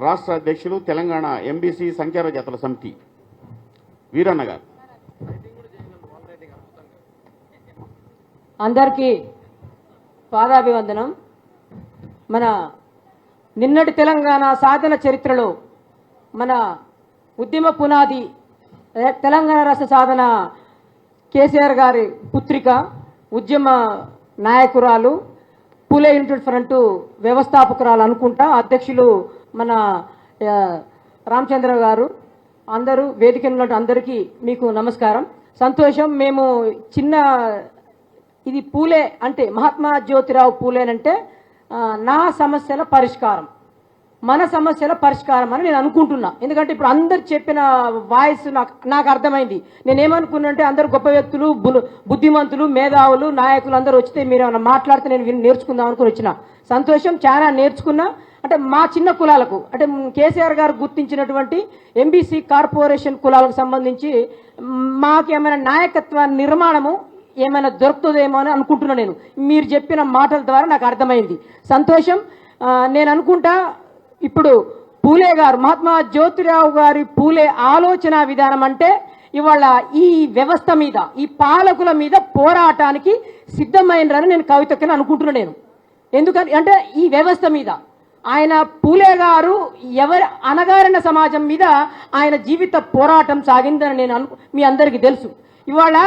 రాష్ట్ర అధ్యక్షులు తెలంగాణ ఎంబీసీ సంఖ్యార జాతుల సమితి వీరన్న గారు. అందరికీ పాదాభివందనం. మన నిన్నటి తెలంగాణ సాధన చరిత్రలో మన ఉద్యమ పునాది తెలంగాణ రాష్ట్ర సాధన కేసీఆర్ గారి పుత్రిక, ఉద్యమ నాయకురాలు, పూలే యూనిటెడ్ ఫ్రంట్ వ్యవస్థాపకురాలు అనుకుంటా, అధ్యక్షులు మన రామచంద్ర గారు, అందరూ వేదిక ఉన్నట్టు అందరికీ మీకు నమస్కారం. సంతోషం. మేము చిన్న ఇది పూలే అంటే మహాత్మా జ్యోతిరావు పూలేనంటే నా సమస్యల పరిష్కారం, మన సమస్యల పరిష్కారం అని నేను అనుకుంటున్నా. ఎందుకంటే ఇప్పుడు అందరు చెప్పిన వాయిస్ నాకు అర్థమైంది. నేనేమనుకున్నానంటే అందరూ గొప్ప వ్యక్తులు, బుద్ధిమంతులు, మేధావులు, నాయకులు అందరూ వచ్చితే మీరు ఏమైనా మాట్లాడితే నేను నేర్చుకుందాం అనుకుని వచ్చిన. సంతోషం, చాలా నేర్చుకున్నా. అంటే మా చిన్న కులాలకు, అంటే కేసీఆర్ గారు గుర్తించినటువంటి ఎంబీసీ కార్పొరేషన్ కులాలకు సంబంధించి మాకేమైనా నాయకత్వ నిర్మాణము ఏమైనా దొరుకుతుందేమో అని అనుకుంటున్నా. నేను మీరు చెప్పిన మాటల ద్వారా నాకు అర్థమైంది. సంతోషం. నేను అనుకుంటా ఇప్పుడు పూలే గారు, మహాత్మా జ్యోతిరావు గారి పూలే ఆలోచన విధానం అంటే ఇవాళ ఈ వ్యవస్థ మీద, ఈ పాలకుల మీద పోరాటానికి సిద్ధమైనరని నేను కవితకని అనుకుంటున్నా. నేను ఎందుకని అంటే ఈ వ్యవస్థ మీద ఆయన పూలే గారు ఎవరి అణగారిన సమాజం మీద ఆయన జీవిత పోరాటం సాగిందని నేను మీ అందరికీ తెలుసు. ఇవాళ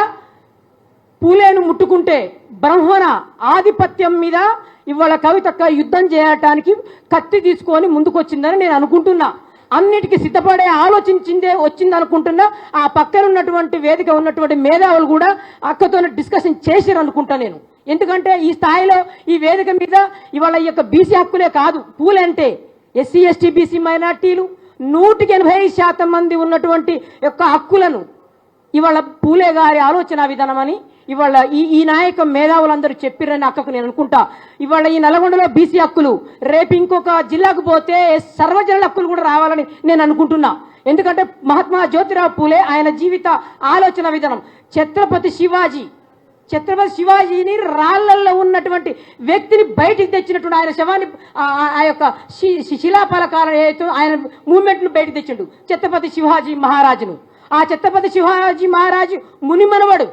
పూలేను ముట్టుకుంటే బ్రహ్మణ ఆధిపత్యం మీద ఇవాళ కవితక్క యుద్ధం చేయటానికి కత్తి తీసుకొని ముందుకొచ్చిందని నేను అనుకుంటున్నా. అన్నిటికీ సిద్ధపడే ఆలోచించిందే వచ్చింది అనుకుంటున్నా. ఆ పక్కన ఉన్నటువంటి వేదిక ఉన్నటువంటి మేధావులు కూడా అక్కతో డిస్కషన్ చేసిరు అనుకుంటా నేను. ఎందుకంటే ఈ స్థాయిలో ఈ వేదిక మీద ఇవాళ ఈ యొక్క బీసీ హక్కులే కాదు, పూలే అంటే ఎస్సీ ఎస్టీ బీసీ మైనార్టీలు 180% మంది ఉన్నటువంటి యొక్క హక్కులను ఇవాళ పూలే గారి ఆలోచన విధానం అని ఇవాళ ఈ నాయక మేధావులందరూ చెప్పిరని అక్కకు నేను అనుకుంటా. ఇవాళ ఈ నల్గొండలో బీసీ హక్కులు, రేపు ఇంకొక జిల్లాకు పోతే సర్వజనుల హక్కులు కూడా రావాలని నేను అనుకుంటున్నా. ఎందుకంటే మహాత్మా జ్యోతిరావు పూలే ఆయన జీవిత ఆలోచన విధానం. ఛత్రపతి శివాజీని రాళ్లల్లో ఉన్నటువంటి వ్యక్తిని బయటికి తెచ్చినటువంటి ఆయన శవాన్ని ఆ యొక్క శిలాఫలకాల ఆయన మూవ్మెంట్ను బయటికి తెచ్చిండు ఛత్రపతి శివాజీ మహారాజును. ఆ ఛత్రపతి శివాజీ మహారాజు మునిమనవడు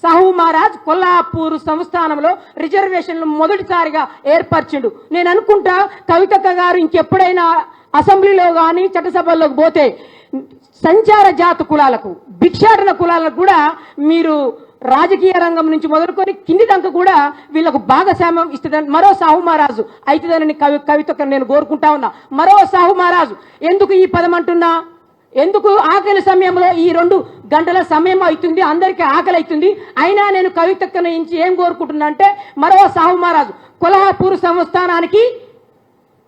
సాహు మహారాజ్ కొల్లాపూర్ సంస్థానంలో రిజర్వేషన్లు మొదటిసారిగా ఏర్పరిచిండు. నేను అనుకుంటా కవితక్క గారు ఇంకెప్పుడైనా అసెంబ్లీలో కానీ చట్టసభల్లోకి పోతే సంచార జాతి కులాలకు, భిక్షాటన కులాలకు కూడా మీరు రాజకీయ రంగం నుంచి మొదలుకొని కింది దాకా కూడా వీళ్ళకు భాగస్వామ్యం ఇస్తుందని, మరో సాహు మహారాజు అవుతుందని కవితక్క నేను కోరుకుంటా ఉన్నా. మరో సాహు మహారాజు. ఎందుకు ఈ పదం అంటున్నా? ఎందుకు ఆకలి సమయంలో ఈ 2 గంటల సమయం అవుతుంది, అందరికీ ఆకలి అవుతుంది. అయినా నేను కవితక్క నుంచి ఏం కోరుకుంటున్నా అంటే మరో సాహు మహారాజు కొల్హాపూర్ సంస్థానానికి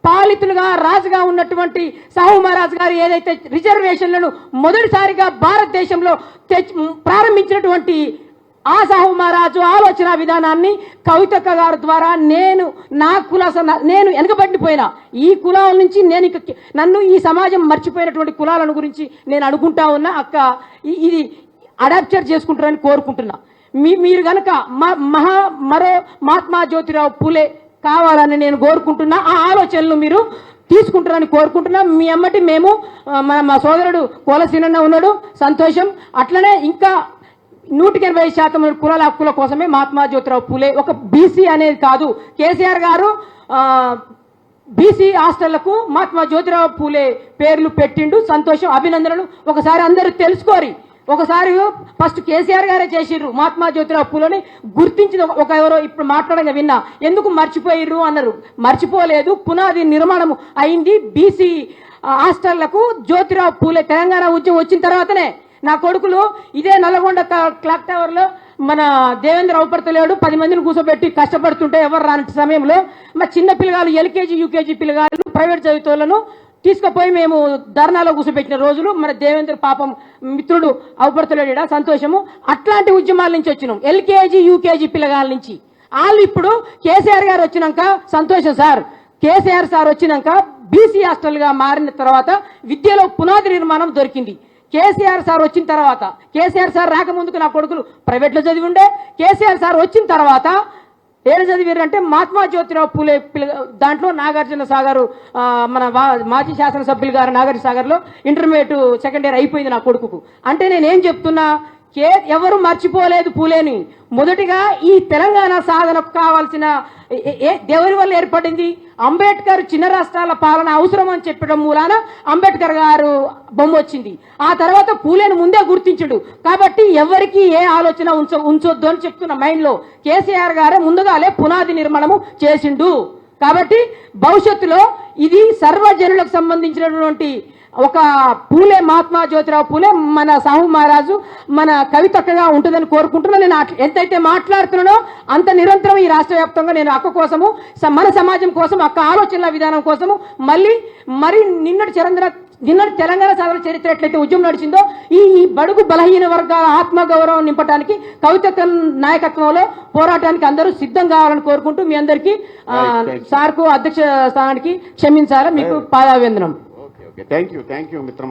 పాలితులుగా రాజుగా ఉన్నటువంటి సాహు మహారాజు గారు ఏదైతే రిజర్వేషన్లను మొదటిసారిగా భారతదేశంలో ప్రారంభించినటువంటి ఆ సాహు మహారాజు ఆలోచన విధానాన్ని కవితక్క గారి ద్వారా నేను వెనకబడిపోయినా ఈ కులాల నుంచి నన్ను ఈ సమాజం మర్చిపోయినటువంటి కులాలను గురించి నేను అనుకుంటా ఉన్నా. అక్క ఇది అడాప్చర్ చేసుకుంటారని కోరుకుంటున్నా. మీరు కనుక మరో మహాత్మా జ్యోతిరావు పూలే కావాలని నేను కోరుకుంటున్నా. ఆ ఆలోచనలు మీరు తీసుకుంటారని కోరుకుంటున్నా. మీ అమ్మటి మేము మా సోదరుడు కోలసీనన్న ఉన్నాడు. సంతోషం. అట్లనే ఇంకా 180% కులాల హక్కుల కోసమే మహాత్మా జ్యోతిరావు పూలే. ఒక బీసీ అనేది కాదు, కేసీఆర్ గారు బీసీ హాస్టళ్లకు మహాత్మా జ్యోతిరావు పూలే పేర్లు పెట్టిండు. సంతోషం, అభినందనలు. ఒకసారి అందరూ తెలుసుకోరి. ఒకసారి ఫస్ట్ కేసీఆర్ గారే చేసిర్రు మహాత్మా జ్యోతిరావు పూలేని గుర్తించిన ఒక ఎవరో ఇప్పుడు మాట్లాడంగా విన్నా. ఎందుకు మర్చిపోయిర్రు అన్నారు. మర్చిపోలేదు, పునాది నిర్మాణం అయింది బీసీ హాస్టళ్లకు. జ్యోతిరావు పూలే తెలంగాణ ఉద్యమం వచ్చిన తర్వాతనే నా కొడుకులు ఇదే నల్గొండ క్లాక్ టవర్ లో మన దేవేంద్ర అవపడతలేడు 10 మందిని కూర్చోబెట్టి కష్టపడుతుంటే ఎవరు రాని సమయంలో మా చిన్న పిల్లగాళ్ళు ఎల్కేజీ యూకేజీ పిల్లగాళ్ళు ప్రైవేట్ చదువుతోళ్లను తీసుకుపోయి మేము ధర్నాలో కూర్చోబెట్టిన రోజులు మన దేవేంద్ర పాపం మిత్రుడు అవపడతలేడా. సంతోషము. అట్లాంటి ఉద్యమాల నుంచి వచ్చినాం, ఎల్కేజీ యూకేజీ పిల్లగాళ్ళ నుంచి. వాళ్ళు ఇప్పుడు కేసీఆర్ గారు వచ్చినాక సంతోషం సార్, కేసీఆర్ సార్ వచ్చినాక బీసీ హాస్టల్ గా మారిన తర్వాత విద్యలో పునాది నిర్మాణం దొరికింది. కేసీఆర్ సార్ వచ్చిన తర్వాత, కేసీఆర్ సార్ రాకముందుకు నా కొడుకులు ప్రైవేట్లో చదివి ఉండే, కేసీఆర్ సార్ వచ్చిన తర్వాత ఏడు చదివారు అంటే మహాత్మా జ్యోతిరావు పూలే దాంట్లో నాగార్జున సాగర్ మన మాజీ శాసనసభ్యులు గారు నాగార్జున సాగర్లో ఇంటర్మీడియట్ సెకండ్ ఇయర్ అయిపోయింది నా కొడుకుకు. అంటే నేనేం చెప్తున్నా, ఎవరు మర్చిపోలేదు పూలేని. మొదటిగా ఈ తెలంగాణ సాధనకు కావాల్సిన ఎవరి వల్ల ఏర్పడింది? అంబేద్కర్ చిన్న రాష్ట్రాల పాలన అవసరం అని చెప్పడం మూలాన అంబేద్కర్ గారు బొమ్మ వచ్చింది. ఆ తర్వాత పూలేను ముందే గుర్తించడు. కాబట్టి ఎవరికి ఏ ఆలోచన ఉంచొద్దు అని చెప్తున్న మైండ్లో కేసీఆర్ గారే ముందుగాలే పునాది నిర్మాణము చేసిండు. కాబట్టి భవిష్యత్తులో ఇది సర్వజనులకు సంబంధించినటువంటి ఒక పూలే, మహాత్మా జ్యోతిరావు పూలే, మన సాహు మహారాజు, మన కవితక్కగా ఉంటుందని కోరుకుంటున్నా. నేను ఎంతైతే మాట్లాడుతున్నానో అంత నిరంతరం ఈ రాష్ట్ర వ్యాప్తంగా నేను అక్క కోసము, మన సమాజం కోసం, అక్క ఆలోచనల విధానం కోసము మరి నిన్నటి తెలంగాణ సాధన చరిత్ర ఎట్లయితే ఉద్యమం నడిచిందో ఈ బడుగు బలహీన వర్గాల ఆత్మగౌరవం నింపడానికి కవితక్క నాయకత్వంలో పోరాటానికి అందరూ సిద్ధం కావాలని కోరుకుంటూ మీ అందరికీ సార్కు అధ్యక్ష స్థానానికి క్షమించాలి. మీకు పాదాభివందనం. థ్యాంక్ యూ మిత్రమా.